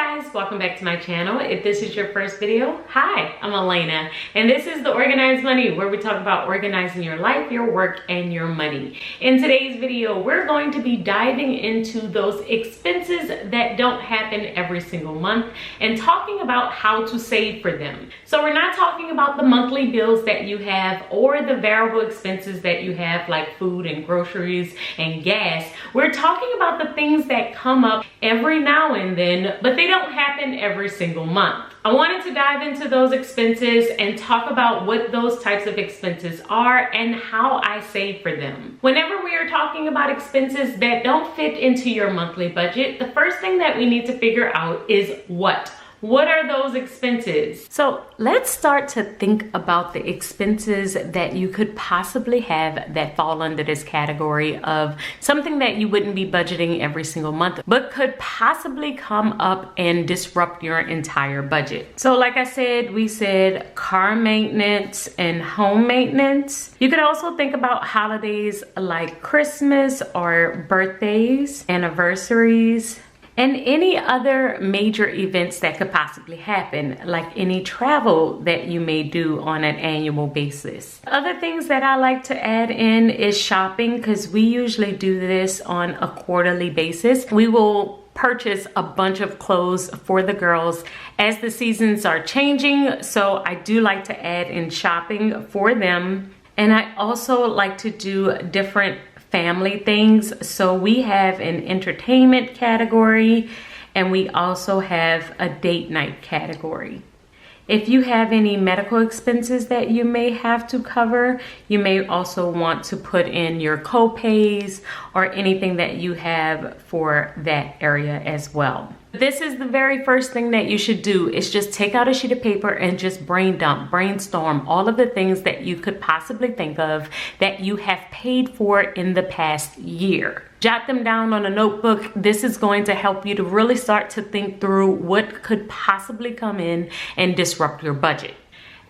guys, welcome back to my channel. If this is your first video, hi, I'm Alaina, and this is the Organized Money, where we talk about organizing your life, your work, and your money. In today's video, we're going to be diving into those expenses that don't happen every single month and talking about how to save for them. So we're not talking about the monthly bills that you have or the variable expenses that you have like food and groceries and gas. We're talking about the things that come up every now and then, but they don't happen every single month. I wanted to dive into those expenses and talk about what those types of expenses are and how I save for them. Whenever we are talking about expenses that don't fit into your monthly budget, the first thing that we need to figure out is what are those expenses? So let's start to think about the expenses that you could possibly have that fall under this category of something that you wouldn't be budgeting every single month, but could possibly come up and disrupt your entire budget. So like I said, we said car maintenance and home maintenance. You could also think about holidays like Christmas or birthdays, anniversaries, and any other major events that could possibly happen, like any travel that you may do on an annual basis. Other things that I like to add in is shopping, because we usually do this on a quarterly basis. We will purchase a bunch of clothes for the girls as the seasons are changing, so I do like to add in shopping for them. And I also like to do different family things. So we have an entertainment category and we also have a date night category. If you have any medical expenses that you may have to cover, you may also want to put in your co-pays or anything that you have for that area as well. This is the very first thing that you should do, is just take out a sheet of paper and just brainstorm all of the things that you could possibly think of that you have paid for in the past year. Jot them down on a notebook. This is going to help you to really start to think through what could possibly come in and disrupt your budget.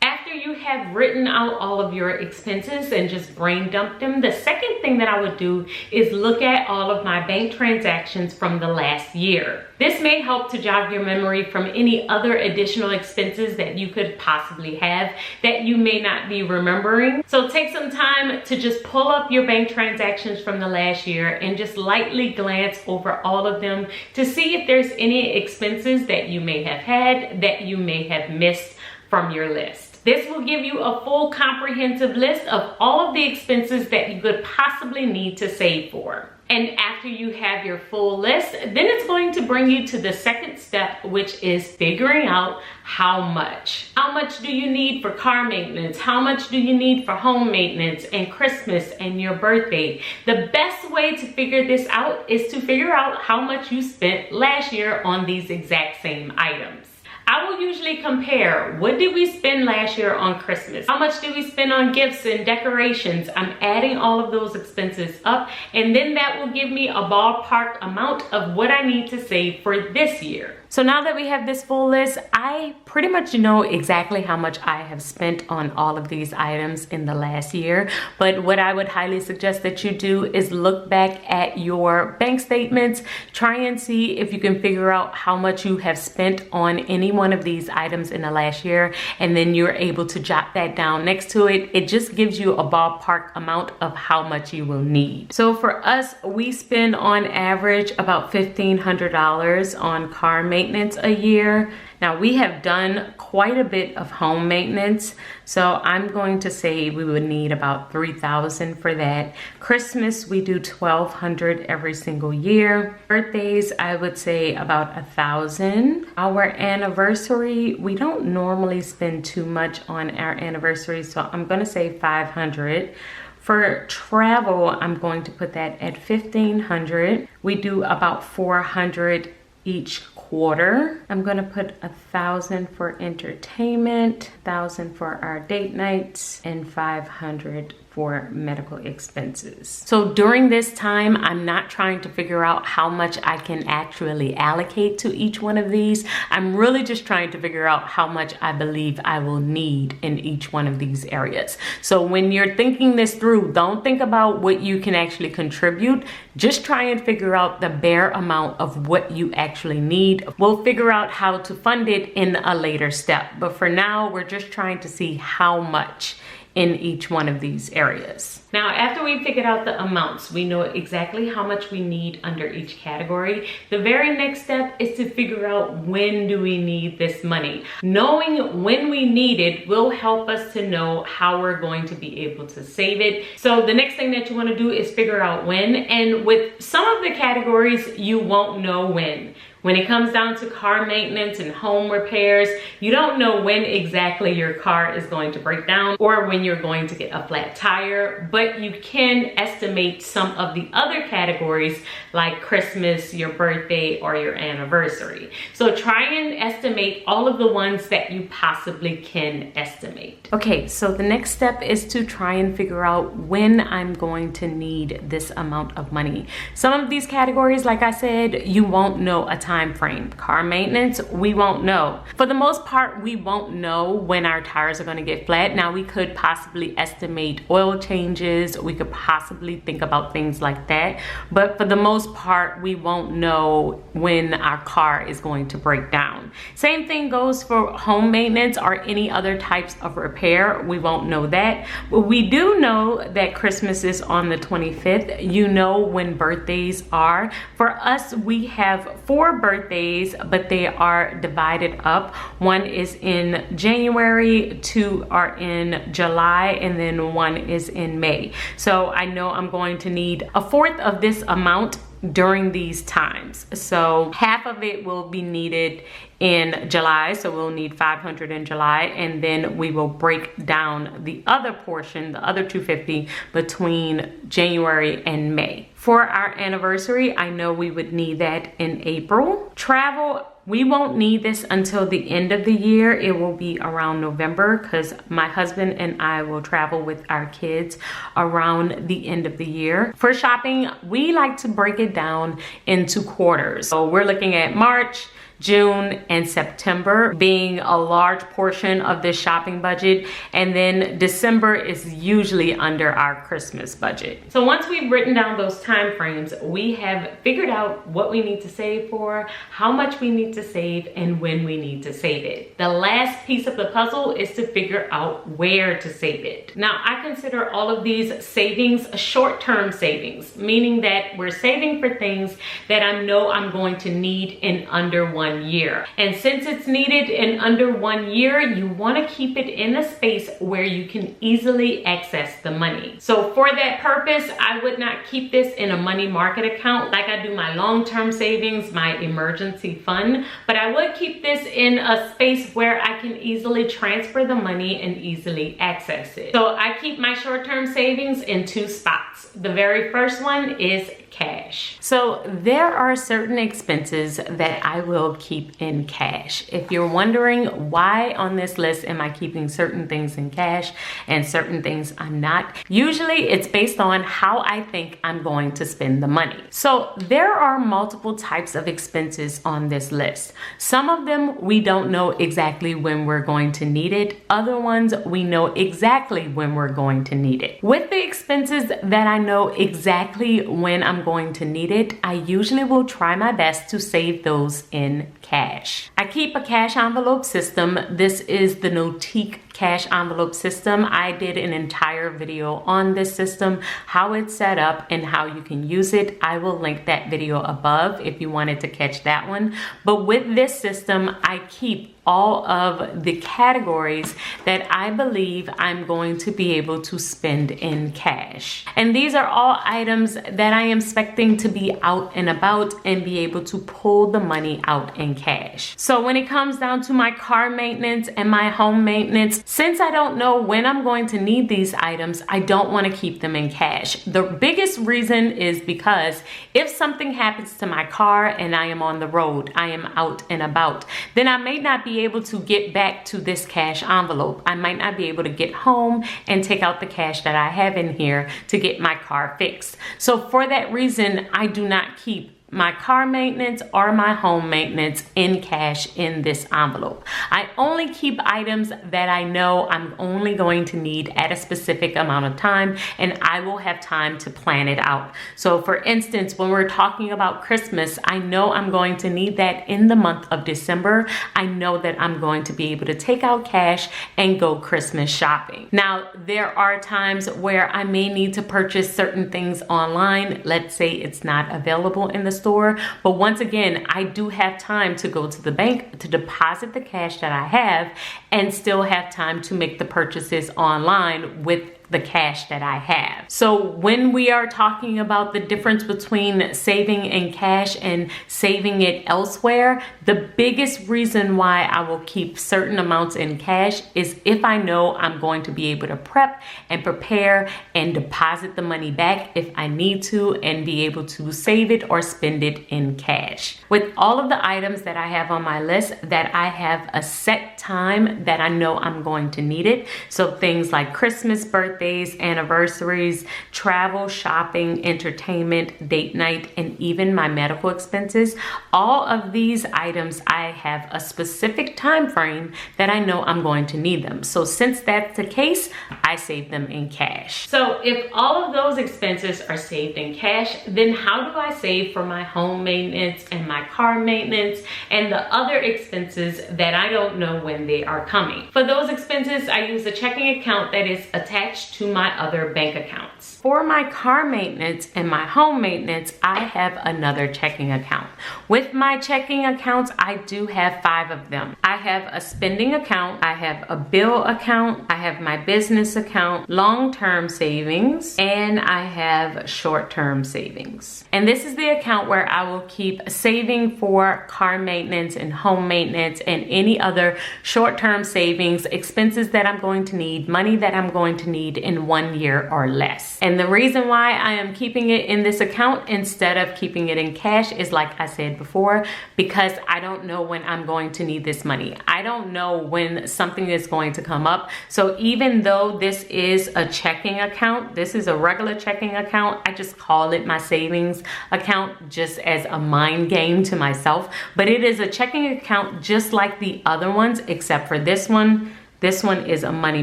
After you have written out all of your expenses and just brain dumped them, the second thing that I would do is look at all of my bank transactions from the last year. This may help to jog your memory from any other additional expenses that you could possibly have that you may not be remembering. So take some time to just pull up your bank transactions from the last year and just lightly glance over all of them to see if there's any expenses that you may have had that you may have missed from your list. This will give you a full comprehensive list of all of the expenses that you could possibly need to save for. And after you have your full list, then it's going to bring you to the second step, which is figuring out how much. How much do you need for car maintenance? How much do you need for home maintenance and Christmas and your birthday? The best way to figure this out is to figure out how much you spent last year on these exact same items. I will usually compare, what did we spend last year on Christmas? How much did we spend on gifts and decorations? I'm adding all of those expenses up, and then that will give me a ballpark amount of what I need to save for this year. So now that we have this full list, I pretty much know exactly how much I have spent on all of these items in the last year. But what I would highly suggest that you do is look back at your bank statements, try and see if you can figure out how much you have spent on any one of these items in the last year, and then you're able to jot that down next to it. It just gives you a ballpark amount of how much you will need. So for us, we spend on average about $1,500 on car maintenance a year. Now we have done quite a bit of home maintenance, so I'm going to say we would need about $3,000 for that. Christmas, we do $1,200 every single year. Birthdays, I would say about $1,000. Our anniversary, we don't normally spend too much on our anniversary, so I'm gonna say $500. For travel, I'm going to put that at $1,500. We do about $400 each quarter. I'm gonna put $1,000 for entertainment, $1,000 for our date nights, and $500 for medical expenses. So during this time, I'm not trying to figure out how much I can actually allocate to each one of these. I'm really just trying to figure out how much I believe I will need in each one of these areas. So when you're thinking this through, don't think about what you can actually contribute. Just try and figure out the bare amount of what you actually need. We'll figure out how to fund it in a later step. But for now, we're just trying to see how much in each one of these areas. Now, after we figured out the amounts, we know exactly how much we need under each category. The very next step is to figure out when do we need this money. Knowing when we need it will help us to know how we're going to be able to save it. So the next thing that you want to do is figure out when. And with some of the categories, you won't know when. When it comes down to car maintenance and home repairs, you don't know when exactly your car is going to break down or when you're going to get a flat tire, but you can estimate some of the other categories like Christmas, your birthday, or your anniversary. So try and estimate all of the ones that you possibly can estimate. Okay, so the next step is to try and figure out when I'm going to need this amount of money. Some of these categories, like I said, you won't know a time frame. Car maintenance, we won't know. For the most part, we won't know when our tires are going to get flat. Now, we could possibly estimate oil changes. We could possibly think about things like that. But for the most part, we won't know when our car is going to break down. Same thing goes for home maintenance or any other types of repair. We won't know that. But we do know that Christmas is on the 25th. You know when birthdays are. For us, we have 4 birthdays, but they are divided up. One is in January, 2 are in July, and then 1 is in May. So I know I'm going to need a fourth of this amount during these times. So half of it will be needed in July, so we'll need 500 in July, and then we will break down the other portion, the other 250, between January and May. For our anniversary, I know we would need that in April. Travel, we won't need this until the end of the year. It will be around November because my husband and I will travel with our kids around the end of the year. For shopping, we like to break it down into quarters. So we're looking at March, June, and September being a large portion of this shopping budget, and then December is usually under our Christmas budget. So once we've written down those time frames, we have figured out what we need to save for, how much we need to save, and when we need to save it. The last piece of the puzzle is to figure out where to save it. Now, I consider all of these savings short-term savings, meaning that we're saving for things that I know I'm going to need in under 1 year. And since it's needed in under 1 year, you want to keep it in a space where you can easily access the money. So for that purpose, I would not keep this in a money market account like I do my long-term savings, my emergency fund, but I would keep this in a space where I can easily transfer the money and easily access it. So I keep my short-term savings in 2 spots. The very first one is cash. So there are certain expenses that I will keep in cash. If you're wondering why on this list am I keeping certain things in cash and certain things I'm not, usually it's based on how I think I'm going to spend the money. So there are multiple types of expenses on this list. Some of them we don't know exactly when we're going to need it. Other ones we know exactly when we're going to need it. With the expenses that I know exactly when I'm going to need it, I usually will try my best to save those in cash. I keep a cash envelope system. This is the notiq cash envelope system. I did an entire video on this system, how it's set up and how you can use it. I will link that video above if you wanted to catch that one. But with this system, I keep all of the categories that I believe I'm going to be able to spend in cash. And these are all items that I am expecting to be out and about and be able to pull the money out in cash. So when it comes down to my car maintenance and my home maintenance, Since I don't know when I'm going to need these items, I don't want to keep them in cash. The biggest reason is because if something happens to my car and I am on the road, I am out and about, then I may not be able to get back to this cash envelope. I might not be able to get home and take out the cash that I have in here to get my car fixed. So for that reason, I do not keep my car maintenance or my home maintenance in cash in this envelope. I only keep items that I know I'm only going to need at a specific amount of time, and I will have time to plan it out. So for instance, when we're talking about Christmas, I know I'm going to need that in the month of December. I know that I'm going to be able to take out cash and go Christmas shopping. Now, there are times where I may need to purchase certain things online. Let's say it's not available in the store, but once again, I do have time to go to the bank to deposit the cash that I have and still have time to make the purchases online with the cash that I have. So when we are talking about the difference between saving in cash and saving it elsewhere, the biggest reason why I will keep certain amounts in cash is if I know I'm going to be able to prep and prepare and deposit the money back if I need to, and be able to save it or spend it in cash. With all of the items that I have on my list, that I have a set time that I know I'm going to need it. So things like Christmas, birthdays, anniversaries, travel, shopping, entertainment, date night, and even my medical expenses. All of these items, I have a specific time frame that I know I'm going to need them. So since that's the case, I save them in cash. So if all of those expenses are saved in cash, then how do I save for my home maintenance and my car maintenance and the other expenses that I don't know when they are coming? For those expenses, I use a checking account that is attached to my other bank accounts. For my car maintenance and my home maintenance, I have another checking account. With my checking accounts, I do have 5 of them. I have a spending account, I have a bill account, I have my business account, long-term savings, and I have short-term savings. And this is the account where I will keep saving for car maintenance and home maintenance and any other short-term savings, expenses that I'm going to need, money that I'm going to need in 1 year or less. And the reason why I am keeping it in this account instead of keeping it in cash is, like I said before, because I don't know when I'm going to need this money. I don't know when something is going to come up. So even though this is a checking account, this is a regular checking account, I just call it my savings account just as a mind game to myself. But it is a checking account just like the other ones, except for this one. This one is a money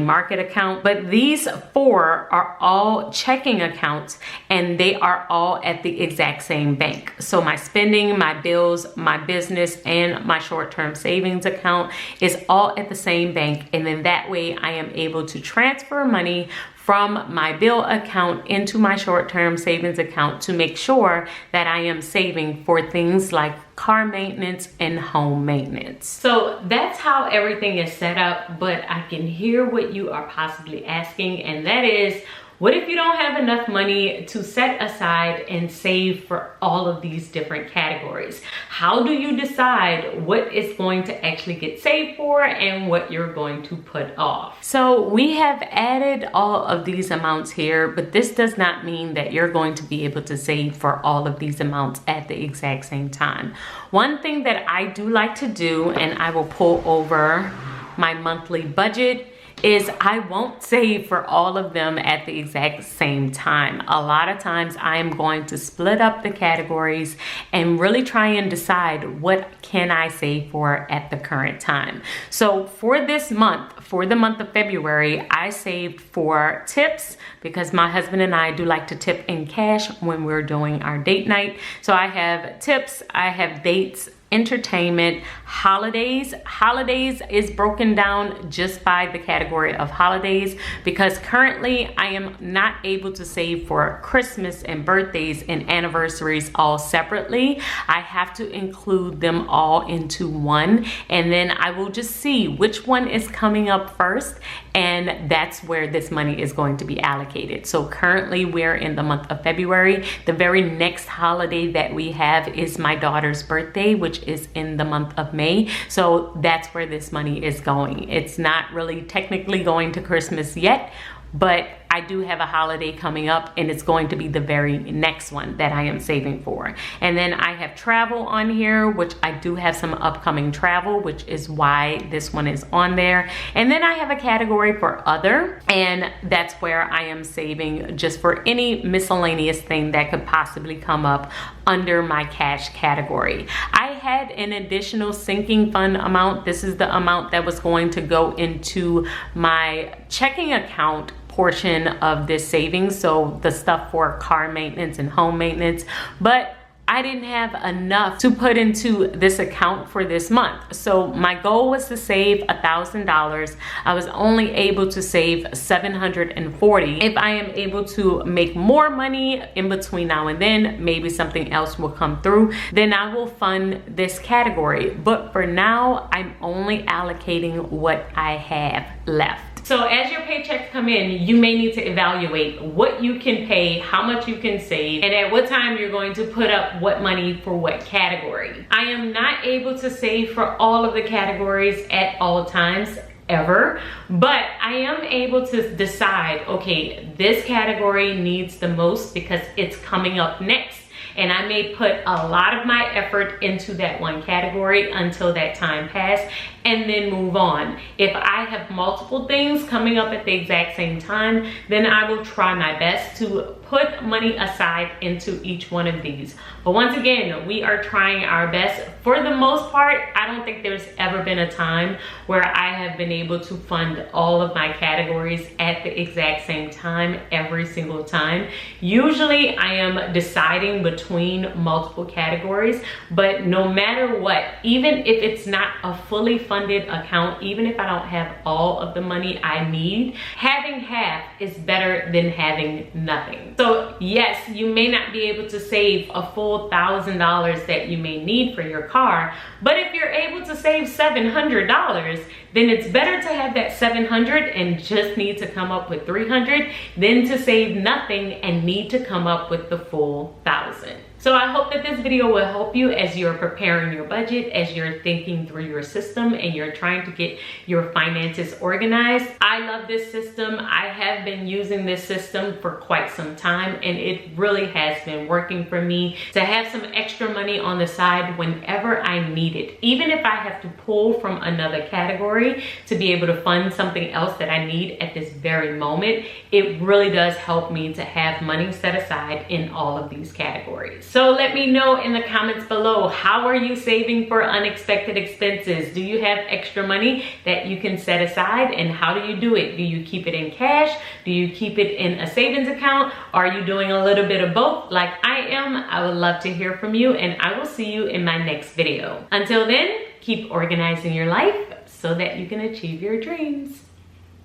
market account, but these 4 are all checking accounts and they are all at the exact same bank. So my spending, my bills, my business, and my short-term savings account is all at the same bank. And then that way I am able to transfer money from my bill account into my short-term savings account to make sure that I am saving for things like car maintenance and home maintenance. So that's how everything is set up, but I can hear what you are possibly asking, and that is, what if you don't have enough money to set aside and save for all of these different categories? How do you decide what is going to actually get saved for and what you're going to put off? So we have added all of these amounts here, but this does not mean that you're going to be able to save for all of these amounts at the exact same time. One thing that I do like to do, and I will pull over my monthly budget, is I won't save for all of them at the exact same time. A lot of times I am going to split up the categories and really try and decide what can I save for at the current time. So for this month, for the month of February, I saved for tips because my husband and I do like to tip in cash when we're doing our date night. So I have tips, I have dates, entertainment, holidays. Holidays is broken down just by the category of holidays because currently I am not able to save for Christmas and birthdays and anniversaries all separately. I have to include them all into one, and then I will just see which one is coming up first, and that's where this money is going to be allocated. So currently we're in the month of February. The very next holiday that we have is my daughter's birthday, which is in the month of May. So that's where this money is going. It's not really technically going to Christmas yet, but I do have a holiday coming up, and it's going to be the very next one that I am saving for. And then I have travel on here, which I do have some upcoming travel, which is why this one is on there. And then I have a category for other, and that's where I am saving just for any miscellaneous thing that could possibly come up under my cash category. I had an additional sinking fund amount. This is the amount that was going to go into my checking account portion of this savings, so the stuff for car maintenance and home maintenance, but I didn't have enough to put into this account for this month. So my goal was to save $1,000. I was only able to save $740. If I am able to make more money in between now and then, maybe something else will come through, then I will fund this category. But for now, I'm only allocating what I have left. So as your paychecks come in, you may need to evaluate what you can pay, how much you can save, and at what time you're going to put up what money for what category. I am not able to save for all of the categories at all times ever, but I am able to decide, okay, this category needs the most because it's coming up next. And I may put a lot of my effort into that one category until that time passes and then move on. If I have multiple things coming up at the exact same time, then I will try my best to put money aside into each one of these. But once again, we are trying our best. For the most part, I don't think there's ever been a time where I have been able to fund all of my categories at the exact same time every single time. Usually I am deciding between multiple categories, but no matter what, even if it's not a fully funded account, even if I don't have all of the money I need, having half is better than having nothing. So yes, you may not be able to save a full $1,000 that you may need for your car, but if you're able to save $700, then it's better to have that $700 and just need to come up with $300 than to save nothing and need to come up with the full $1,000. So I hope that this video will help you as you're preparing your budget, as you're thinking through your system and you're trying to get your finances organized. I love this system. I have been using this system for quite some time, and it really has been working for me to have some extra money on the side whenever I need it. Even if I have to pull from another category to be able to fund something else that I need at this very moment, it really does help me to have money set aside in all of these categories. So let me know in the comments below, how are you saving for unexpected expenses? Do you have extra money that you can set aside, and how do you do it? Do you keep it in cash? Do you keep it in a savings account? Are you doing a little bit of both like I am? I would love to hear from you, and I will see you in my next video. Until then, keep organizing your life so that you can achieve your dreams.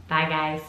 Bye guys.